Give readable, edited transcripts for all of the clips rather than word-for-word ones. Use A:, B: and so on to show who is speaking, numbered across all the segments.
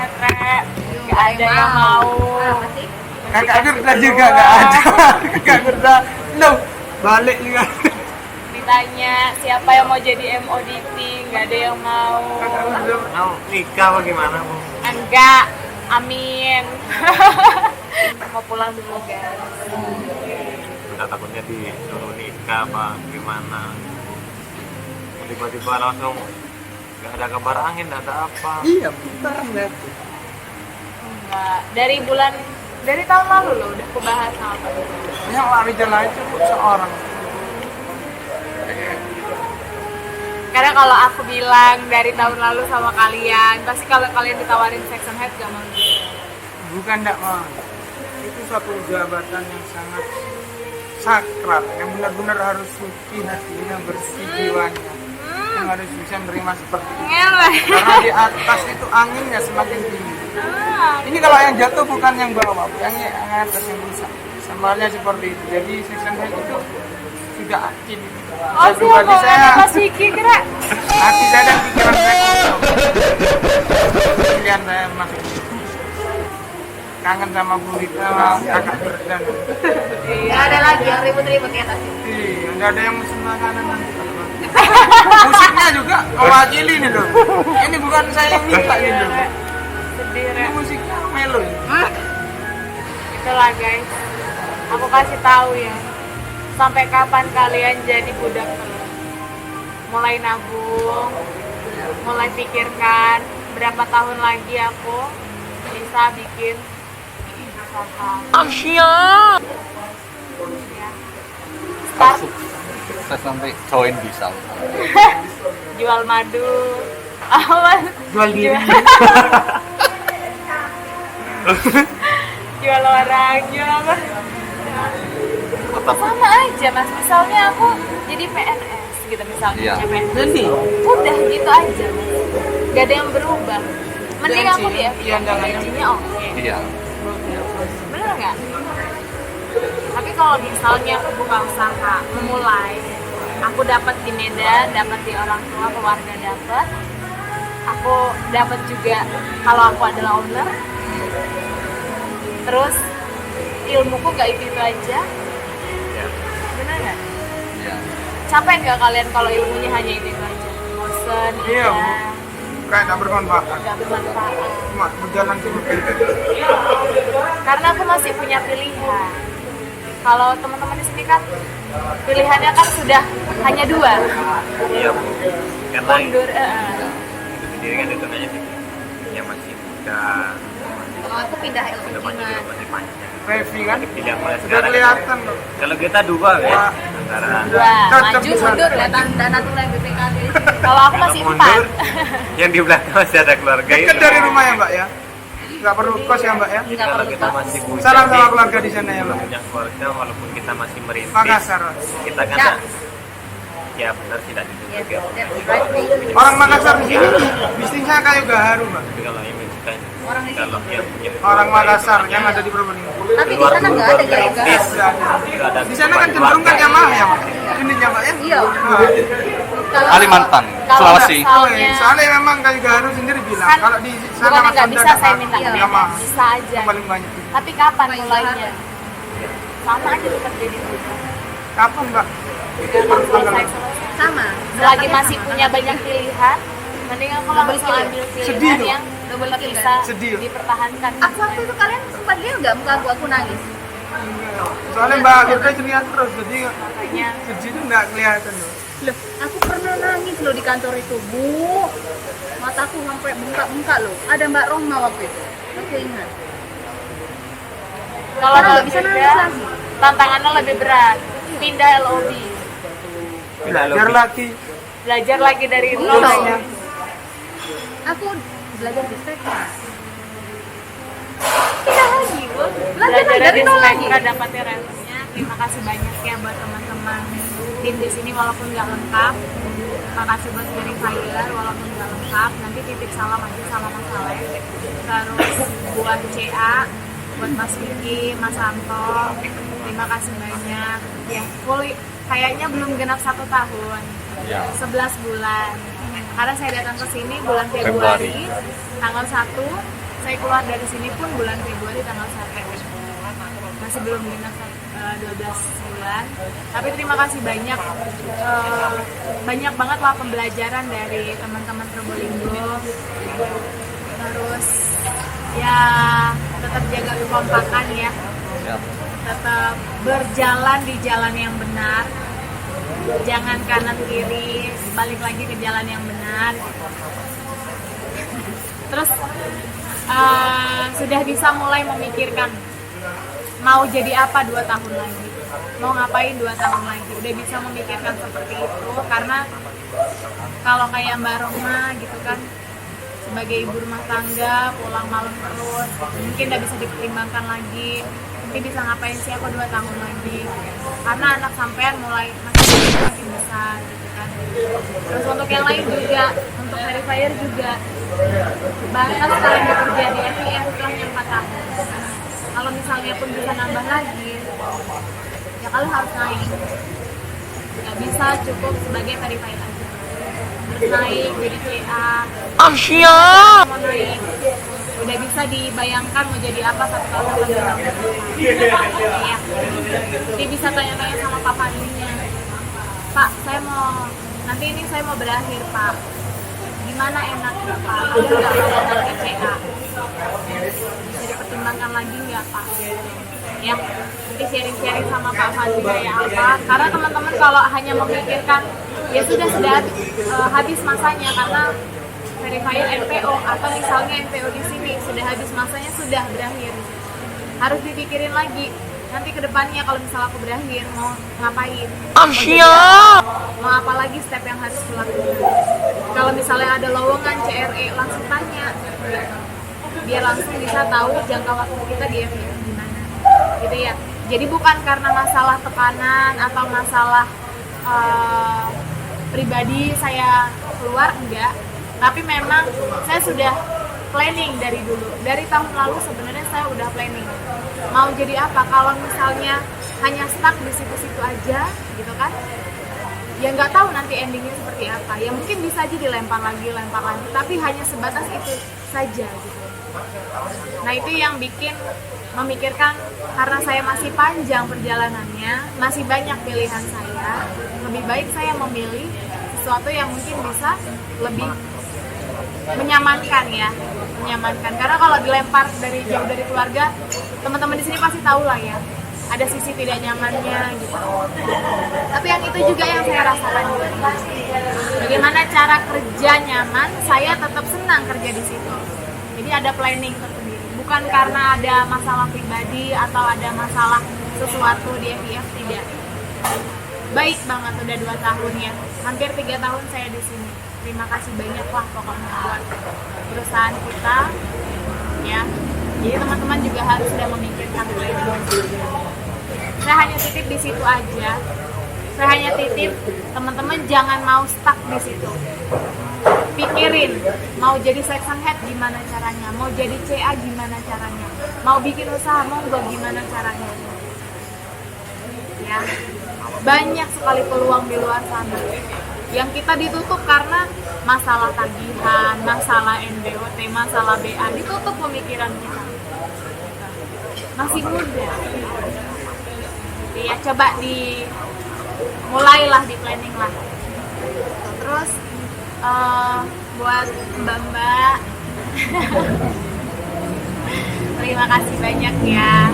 A: head rek. Gak ada yang mau.
B: Kakak Firda juga gak ada. Kakak Firda, no, balik juga.
A: Ditanya siapa yang mau jadi MODP, gak ada yang mau.
B: Mau nikah bagaimana Bu?
A: Enggak, amin. Mau pulang dulu guys.
C: Udah takutnya disuruh nikah apa gimana, tiba-tiba langsung nggak ada kabar angin, nggak ada apa.
B: Iya, bentar lihat.
A: Enggak, dari tahun lalu loh udah kebahas sama Pak.
B: Yang lari jalan itu seorang.
A: Karena kalau aku bilang dari tahun lalu sama kalian, pasti kalau kalian ditawarin section head gak mau.
B: Bukan tidak mau. Itu suatu jabatan yang sangat sakral, yang benar-benar harus suci hatinya, bersih jiwanya, yang harus bisa menerima seperti itu.
A: Ngeleh.
B: Karena di atas itu anginnya semakin tinggi. Ini kalau yang jatuh bukan yang bawah, yang atas yang rusak. Sambalnya seperti itu. Jadi section head itu sudah aktif.
A: Oh siapa? Ada Mas Vicky kira.
B: Hati saya dan pikiran saya pilihan saya masuk. Kangen sama Bu Rita, sama kakak Berdan.
A: Iya, ada lagi yang ribut-ribut ya tadi.
B: Iya, nggak ada yang mesen makanan nanti. Musiknya juga mewakili nih loh. Ini bukan saya yang minta ini loh.
A: Sedih
B: Ini
A: Rek.
B: musiknya melo.
A: Itulah guys. Aku kasih tahu ya. Sampai kapan kalian jadi budak terus? Mulai nabung, mulai pikirkan berapa tahun lagi aku bisa bikin usaha.
D: Asia.
A: Ya. Start
D: Saya sampai join bisa.
A: jual madu. Apa?
B: Jual diri.
A: Jual orang, jual apa? Sama aja mas, misalnya aku jadi PNS gitu misalnya.
D: Iya.
A: PNS. Udah gitu aja mas, gak ada yang berubah. Mending aku
B: Gaji,
A: ya,
B: iya, jangan.
A: gajinya oke,
D: Iya.
A: bener nggak? Tapi kalau misalnya aku buka usaha, memulai, aku dapat di Medan, dapat di orang tua, keluarga dapat, aku dapat juga kalau aku adalah owner, terus ilmuku gak itu aja,
C: Ya.
A: bener nggak?
D: Iya.
A: Capek nggak kalian kalau ilmunya hanya itu aja? Bosen,
B: Iya, Bu.
A: ya,
B: Kayak tak bermanfaat.
A: nggak bermanfaat.
B: Cuma berjalan seperti itu.
A: Karena aku masih punya pilihan. Kalau teman-teman di sini kan pilihannya kan sudah hanya dua,
C: Iya Bu, karena
A: mundur.
C: itu sendiri kan itu nanya sih, yang masih muda,
A: Oh, aku pindah
C: sudah masih juga masih panjang.
B: Revi kan?
C: Ada pilihan mulai
B: Sudah
C: sekarang.
B: kelihatan loh.
C: Kalau kita dua kan, antara
A: Dua,
B: Cocok
A: maju
B: bisa.
A: mundur ya dana tunai BPKB. Kalau aku masih
C: kalau
A: 4.
C: mundur, yang di belakang masih ada keluarga
B: Dekat
C: itu.
B: dari rumah ya Mbak ya? Nggak perlu kos ya Mbak ya?
C: Jadi kalau kita masih muda,
B: Salam sama keluarga di sana ya Mbak.
C: punya keluarga, walaupun kita masih merintis,
B: Makassar.
C: kita kan
A: Ya.
C: ya benar tidak ditunjuk ya.
B: Orang Makassar di sini bisnisnya kayu gaharu Mbak.
C: Tapi kalau yang kan,
A: Orang di
C: kalau yang punya
B: Orang Makassar yang ada di Probolinggo.
A: Tapi di sana nggak ada gaya
C: merintis,
B: Nggak ada.
C: nggak
B: Di sana kan cenderung kan Yamaha ya Mbak? Ini ya Mbak ya?
A: Iya.
B: Nah,
D: Kalimantan, Sulawesi.
B: soalnya memang kayu gaharu sendiri bilang
A: Kan,
B: kalau di sana
A: bukannya
B: Mas
A: nggak
B: Anda
A: bisa
B: ada
A: saya minta
B: Yamaha
A: bisa aja.
B: yang paling banyak.
A: Tapi kapan mulainya? Sama aja tetap jadi budak.
B: Kapan Mbak?
A: Gampang selesai.
E: Sama.
A: Selagi masih punya banyak pilihan, mending aku langsung ambil
B: Sedih
A: pilihan
B: tuh.
A: yang bisa
B: Sedih.
A: dipertahankan.
E: Aku waktu itu kalian sempat lihat nggak muka aku nangis?
B: Soalnya Mbak Firda ceria terus, jadi
A: Makanya
B: sedih itu nggak kelihatan loh.
E: Loh, aku pernah nangis loh di kantor itu, Bu. Mataku sampai bengkak-bengkak loh. Ada Mbak Roma waktu itu. Aku ingat.
A: kalau
E: Karena nggak bisa
A: beda,
E: nangis lagi.
A: tantangannya lebih berat. Pindah LOB,
B: Belajar lagi.
A: belajar lagi dari
E: Iya.
A: nol.
E: Aku belajar di Spektra.
A: Pindah lagi, Bu.
E: Belajar
A: Belajar
E: dari
A: dari
E: nol
A: Spektra,
E: lagi.
A: dapatnya relnya. Terima kasih banyak ya buat teman-teman tim di sini walaupun nggak lengkap. Makasih buat verifier walaupun nggak lengkap. Nanti titip salam aja sama Mas Saleh. Terus buat CA, buat Mas Vicky, Mas Santo. Terima kasih banyak. Ya, full kayaknya belum genap 1 tahun.
D: Ya.
A: 11 bulan. Karena saya datang ke sini bulan Februari, tanggal 1 saya keluar dari sini pun bulan Februari tanggal 1, masih belum genap 12 bulan. Tapi terima kasih banyak, banyak banget lah pembelajaran dari teman-teman Probolinggo. Terus ya tetap jaga kekompakan ya,
D: Siap.
A: tetap berjalan di jalan yang benar, jangan kanan kiri, balik lagi ke jalan yang benar. Terus sudah bisa mulai memikirkan mau jadi apa 2 tahun lagi, mau ngapain 2 tahun lagi, udah bisa memikirkan seperti itu. Karena kalau kayak Mbak Roma gitu kan, sebagai ibu rumah tangga, pulang malam terus, mungkin udah bisa dipertimbangkan lagi, nanti bisa ngapain sih aku 2 tahun lagi, karena anak sampean mulai makin besar gitu kan. Terus untuk yang lain juga, untuk verifier juga, bahkan kalian bekerja di FIR setelahnya 4 tahun, kalau misalnya pun bisa nambah lagi, ya kalian harus naik, nggak bisa cukup sebagai verifier aja, terus naik jadi CA. Mau naik, udah bisa dibayangkan mau jadi apa 1 tahun depan. Iya. Jadi bisa tanya-tanya sama Pak Fadlinya, Pak, saya mau nanti ini saya mau berakhir Pak, gimana enaknya Pak, ada nggak lowongan ke CA, bisa dipertimbangkan lagi nggak Pak? Ya, nanti sharing-sharing sama Pak Fadli kayak apa. Karena teman-teman kalau hanya memikirkan ya sudah habis masanya, karena verifier NPO atau misalnya NPO di sini sudah habis masanya, sudah berakhir, harus dipikirin lagi nanti ke depannya kalau misalnya aku berakhir mau ngapain, mau apa lagi step yang harus dilakukan. Kalau misalnya ada lowongan CRE langsung tanya, biar langsung bisa tahu jangka waktu kita di FIR gimana gitu ya. Jadi bukan karena masalah tekanan atau masalah pribadi saya keluar, enggak, tapi memang saya sudah planning dari dulu, dari tahun lalu sebenarnya saya udah planning mau jadi apa. Kalau misalnya hanya stuck di situ-situ aja gitu kan, ya nggak tahu nanti endingnya seperti apa. Ya mungkin bisa aja dilempar lagi, tapi hanya sebatas itu saja gitu. Nah itu yang bikin memikirkan, karena saya masih panjang perjalanannya, masih banyak pilihan saya, lebih baik saya memilih sesuatu yang mungkin bisa lebih menyamankan ya, menyamankan. Karena kalau dilempar dari jauh dari keluarga, teman-teman di sini pasti tahu lah ya, ada sisi tidak nyamannya gitu. Tapi yang itu juga yang saya rasakan juga. Bagaimana cara kerja nyaman, saya tetap senang kerja di situ. Jadi ada planning tersendiri, bukan karena ada masalah pribadi atau ada masalah sesuatu di FIF, tidak. Baik banget, udah 2 tahun ya, hampir 3 tahun saya di sini. Terima kasih banyak lah pokoknya buat perusahaan kita ya. Jadi teman-teman juga harus sudah memikirkan planning. Saya hanya titip di situ aja. Saya hanya titip teman-teman jangan mau stuck di situ. Pikirin, mau jadi section head gimana caranya, mau jadi CA gimana caranya, mau bikin usaha monggo gimana caranya. Ya, banyak sekali peluang di luar sana yang kita ditutup karena masalah tagihan, masalah NBOT, masalah BA, ditutup pemikiran kita. Masih muda. Ya coba mulailah di planning lah. Terus buat mbak-mbak terima kasih banyak ya.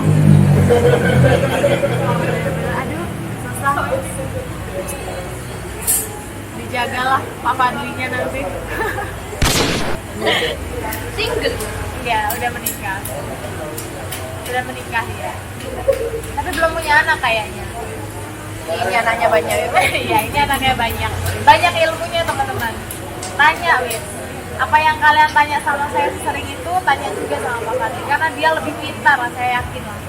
A: Aduh, susah. Dijagalah Pak Fadlinya nanti. Single? Ya, udah menikah. Sudah menikah ya. Tapi belum punya anak kayaknya. Ini anaknya banyak. Ya, ini anaknya banyak. Banyak ilmunya teman-teman. Tanya, Win. Apa yang kalian tanya sama saya sering itu, tanya juga sama Pak Fadli. Karena dia lebih pintar lah, saya yakin lah.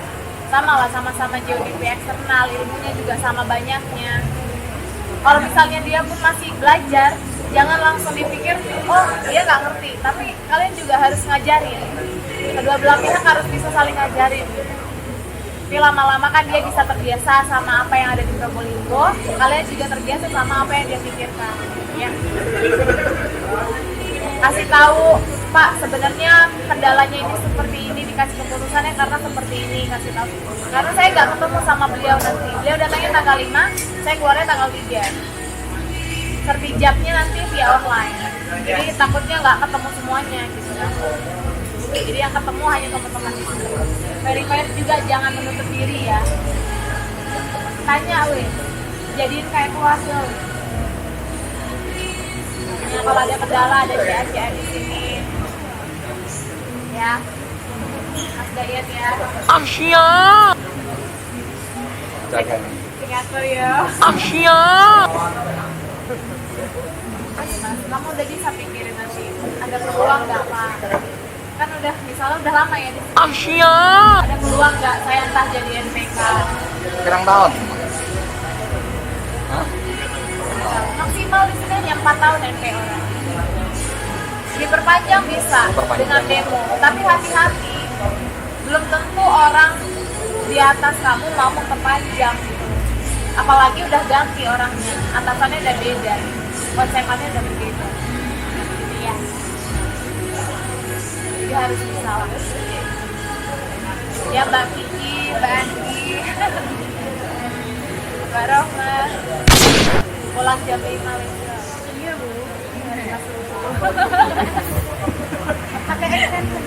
A: Sama lah, sama-sama geodipi eksternal, ilmunya juga sama banyaknya. Kalau misalnya dia pun masih belajar, jangan langsung dipikir, oh dia nggak ngerti. Tapi kalian juga harus ngajarin. Kedua belah pihak harus bisa saling ngajarin. Tapi lama-lama kan dia bisa terbiasa sama apa yang ada di Probolinggo, kalian juga terbiasa sama apa yang dia pikirkan. Ya. kasih tahu, Pak sebenarnya kendalanya ini seperti ini, dikasih keputusannya karena seperti ini, kasih tahu. Karena saya nggak ketemu sama beliau nanti, beliau datangnya tanggal 5, saya keluarnya tanggal 3. Sertijabnya nanti via online, jadi takutnya nggak ketemu semuanya gitu kan. Jadi yang ketemu hanya teman-teman di sini. Verifier juga jangan menutup diri ya. Tanya weh, jadiin kayak keluarga. Ya, kalau ada kendala ada CA di sini. Ya, Mas Dayat ya.
D: Asia. Jaga.
A: Singapura ya.
D: Asia.
A: Mas, kamu udah bisa pikirin nanti ada peluang nggak Pak? Kan udah misalnya udah lama ya di sini.
D: Asia.
A: Ada peluang nggak saya entah jadi NPK?
D: Sekarang tahun. Hah?
A: Maksimal di sini hanya 4 tahun NPO orang. Diperpanjang bisa dengan demo, tapi hati-hati. Belum tentu orang di atas kamu mau memperpanjang. Apalagi udah ganti orangnya, atasannya udah beda, konsepannya udah berbeda. Jadi ya, jadi harus bisa lah. Ya Mbak Kiki, Mbak Andi, Mbak Rohma, pulang jam 5 Lisa. Iya Bu, pakai extension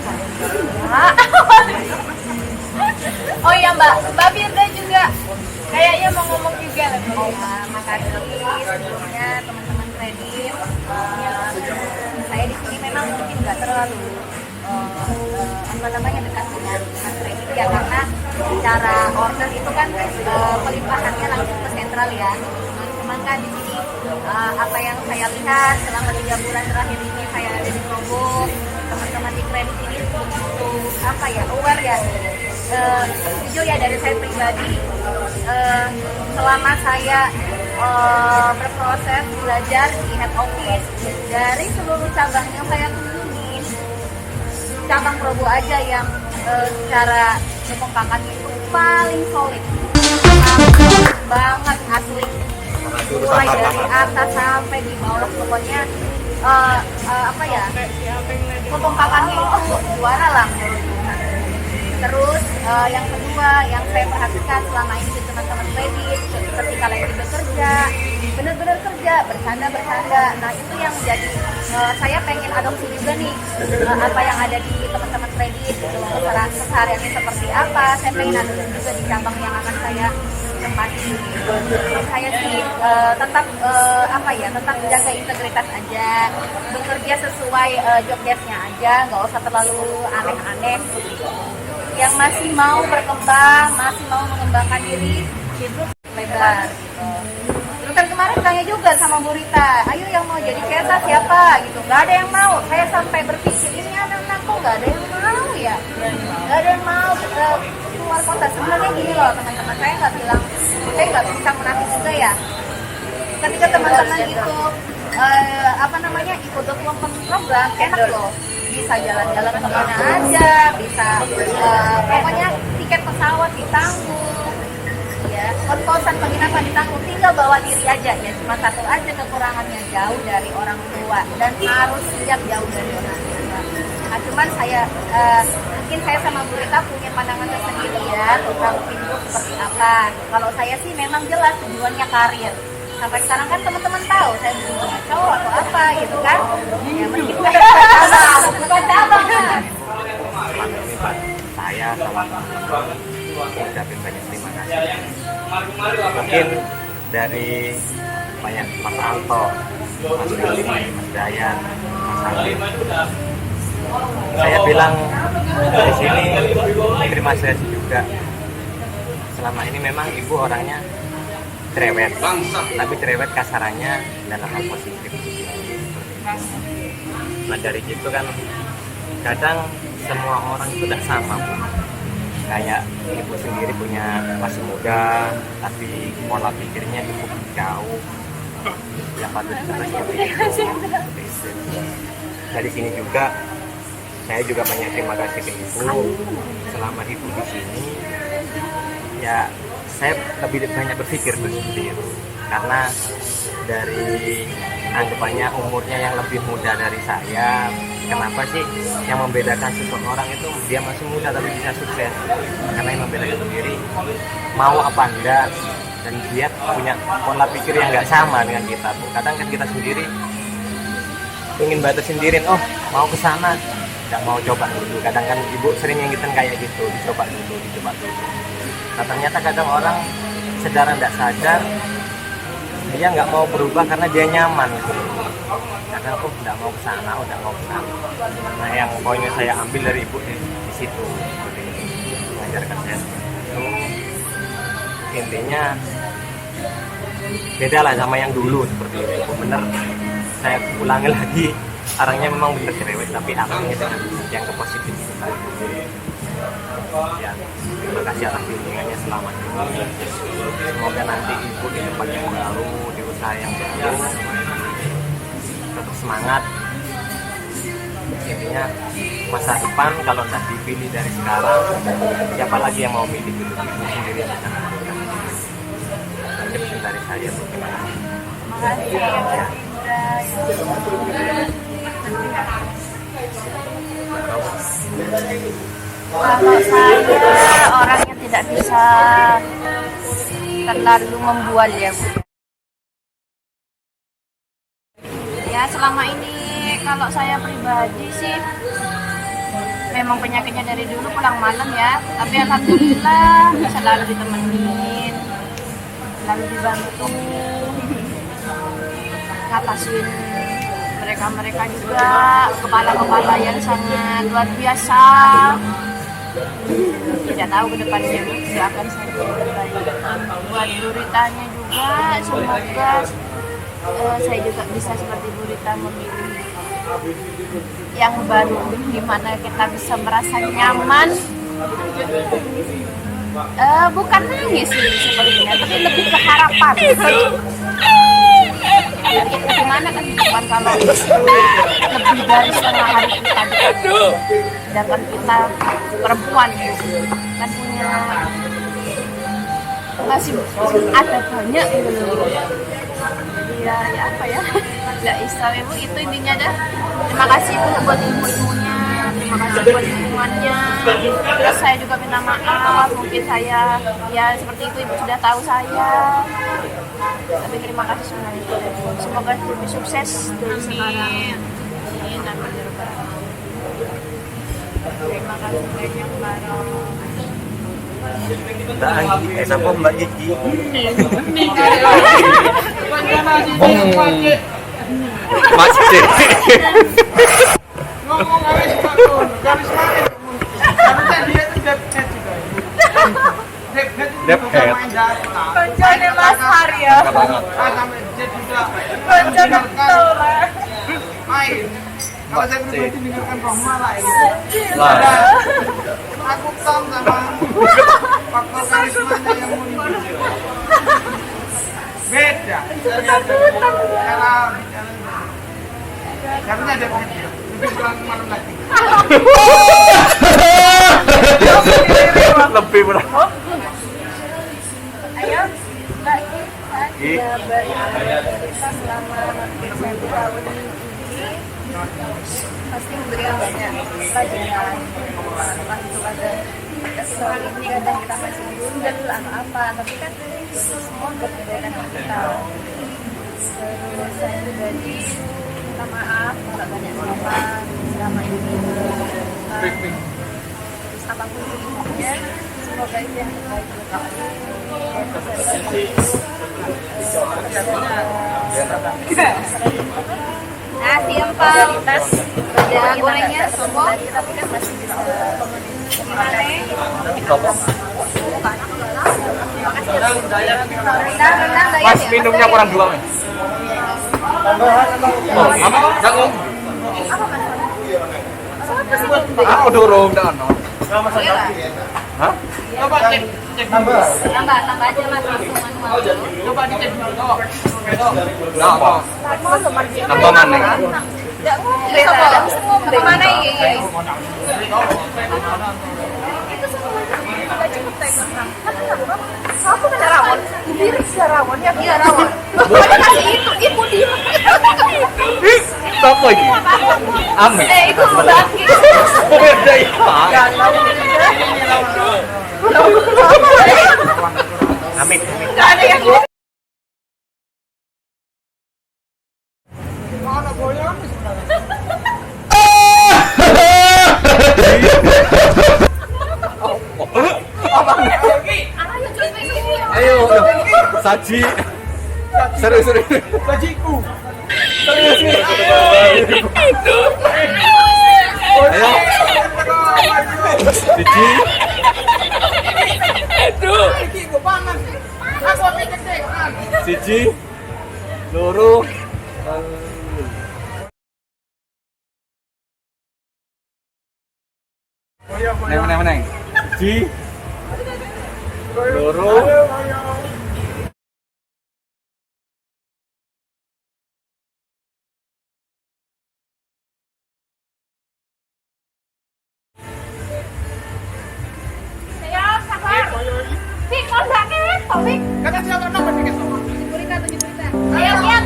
A: Pak. Oh iya Mbak Firda juga kayaknya mau ngomong juga lagi.
F: Ya, makasih sebelumnya teman-teman kredit. Ya, saya di sini memang mungkin nggak terlalu apa namanya dekat dengan kredit ya, karena secara order itu kan pelimpahannya langsung ke sentral ya. Cuman kan di sini apa yang saya lihat selama 3 bulan terakhir ini saya ada di Lombok, teman-teman di kredit ini begitu apa ya, aware ya. Jujur ya dari saya pribadi, selama saya berproses belajar di head office, dari seluruh cabang yang saya kunjungin, cabang Probo aja yang secara kekompakannya itu paling solid, solid banget asli, mulai dari atas sampai di bawah, pokoknya apa ya, kekompakannya itu juara lah menurutku. Terus yang kedua yang saya perhatikan selama ini di teman-teman kredit, ketika lagi bekerja, benar-benar kerja, bercanda. Nah itu yang jadi saya pengen adopsi juga nih, apa yang ada di teman-teman kredit, kesehariannya seperti apa. Saya pengen adopsi juga di cabang yang akan saya tempati. Saya sih tetap apa ya, tetap jaga integritas aja, bekerja sesuai job desk-nya aja, nggak usah terlalu aneh-aneh. Yang masih mau berkembang, masih mau mengembangkan diri, itu lebar. Terus kan kemarin tanya juga sama Bu Rita, ayo yang mau jadi CSA siapa gitu, nggak ada yang mau. Saya sampai berpikir, ini anak-anak kok nggak ada yang mau ya, nggak ada yang mau keluar kota. Sebenarnya gini loh teman-teman, saya nggak bilang, saya nggak bisa menafik juga ya. Ketika teman-teman itu apa namanya ikut development program, enak loh. Bisa jalan-jalan kemana aja, bisa pokoknya tiket pesawat ditanggung, ya kos-kosan penginapan ditanggung, tinggal bawa diri aja ya. Cuma satu aja kekurangannya, jauh dari orang tua dan harus siap jauh dari orang tua. Nah, cuman saya mungkin saya sama Bu Rita punya pandangan tersendiri ya tentang hidup seperti apa. Kalau saya sih memang jelas tujuannya karir. Sampai sekarang kan teman-teman tahu saya bukan punya cowok atau apa gitu kan, ya meskipun bukan cabang kan.
C: Saya sama teman-teman ucapin banyak terima kasih. Mungkin dari banyak Mas Alto, Mas Gali, Mas Dayan, Mas Alif, saya bilang dari sini terima kasih juga. Selama ini memang ibu orangnya cerewet, tapi cerewet kasarannya dalam hal positif. Nah dari situ kan kadang semua orang itu tidak sama Bu. Kayak ibu sendiri punya masih muda, tapi pola pikirnya cukup jauh, yang patut diperhatikan. Dari sini juga saya juga banyak terima kasih ke ibu. Selama ibu di sini, ya saya lebih banyak berpikir tuh seperti itu, karena dari anggapannya umurnya yang lebih muda dari saya. Kenapa sih yang membedakan seseorang itu dia masih muda tapi bisa sukses? Karena yang membedakan sendiri mau apa enggak, dan dia punya pola pikir yang nggak sama dengan kita. Kadang kan kita sendiri ingin batasin diri, oh mau ke sana nggak mau coba dulu. Kadang kan ibu sering ngingetin kayak gitu, dicoba dulu. Nah ternyata kadang orang secara nggak sadar dia nggak mau berubah karena dia nyaman gitu. Kadang aku nggak mau ke sana. Nah yang poinnya saya ambil dari ibu di situ, mengajarkan saya itu intinya beda lah sama yang dulu seperti itu. Bener, saya ulangi lagi, orangnya memang bener cerewet tapi arahnya dengan yang ke positif itu tadi. Ya, terima kasih atas bimbingannya selama ini. Semoga nanti ibu di tempat yang baru, di usaha yang baru tetap semangat. Intinya masa depan kalau tidak dipilih dari sekarang, siapa lagi yang mau milih gitu? Ibu sendiri yang bisa menentukan. Mungkin dari saya bagaimana?
F: Makasih ya Kalau saya orang yang tidak bisa terlalu membual ya Bu. Ya selama ini kalau saya pribadi sih memang penyakitnya dari dulu pulang malam ya. Tapi alhamdulillah selalu ditemenin, selalu dibantu, ngatasin mereka juga kepala-kepala yang sangat luar biasa. Tidak tahu ke depannya juga akan saya baik. Buat Buritanya juga semoga saya juga bisa seperti Burita memilih yang baru, dimana kita bisa merasa nyaman. Bukan nangis sih sepertinya, tapi lebih ke harapan. Gimana kan kehidupan kalau lebih dari setengah hari kita dikantor, sedangkan kita perempuan kan punya masih ada banyak gitu. Ya apa ya, nggak istilah itu intinya dah. Terima kasih Bu buat ibu-ibunya, terima kasih buat dukungannya. Terus saya juga minta maaf, mungkin saya ya seperti itu ibu sudah tahu saya. Tapi terima kasih semuanya. Semoga lebih sukses dari sekarang. Amin. Terima kasih banyak Barong.
C: Siapa Mbak Gigi? Masih.
B: Ngomong garis bangun. Karena dia tuh depet juga.
C: Depet.
F: Konconya Mas Haryo.
B: Sampai jet juga.
F: Konco dokter.
B: Main. Kalau saya pribadi dengarkan Rohma lah ini. Aku tahu sama faktor karismanya yang muncul. Beda. Karena ada beda. Lebih pulang malam lagi.
C: Lebih berat.
F: Ayo, Mbak Gita kita selama satu tahun ini pasti memberikan banyak pelajaran. Apakah itu ada kesel ini kadang kita masih bundel apa, tapi kan itu semua buat kebaikan kita. Terus saya pribadi minta maaf kalau banyak kesalahan selama ini. Terus apapun pilihannya, semoga itu yang terbaik untuk kamu. Nah, siapa tas ya gorengnya semua tapi kan masih bisa
C: Mas minumnya kurang 2 Mas. Jangan. Aku dorong dah no. Hah?
B: Coba cek
F: tambah aja Mas manual.
B: Coba dicek dulu.
C: Apa? Tambah mana?
F: Enggak boleh. Semua mana ini?
E: itu sama aja. Gak cukup tegang. Aku kena rawon. Diri sudah rawon ya. Iya rawon. Bukan kasih itu dia.
C: Apa lagi? Amit.
F: Itu bangkit.
C: Beda ya. Amit.
E: Gak ada yang
B: Mana goyang sebenarnya?
C: Ayo, saji. Serius.
B: Bajiku.
C: Ayo. Siji.
B: Iki gue panas. Aku gede.
C: Siji. Loro. Meneng. Siji. Loro.
F: Pik, mau sakit, Pik.
B: Kata siapa nama sih kita?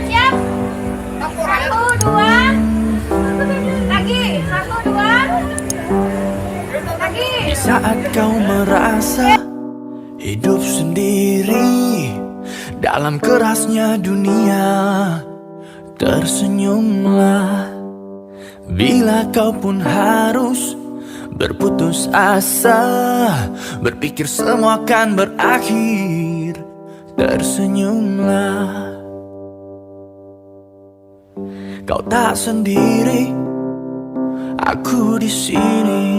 F: Siap. 1, 2. Lagi. 1, 2. Lagi.
G: Saat kau merasa hidup sendiri dalam kerasnya dunia, tersenyumlah. Bila kau pun harus berputus asa, berpikir semua akan berakhir, tersenyumlah. Kau tak sendiri, aku di sini.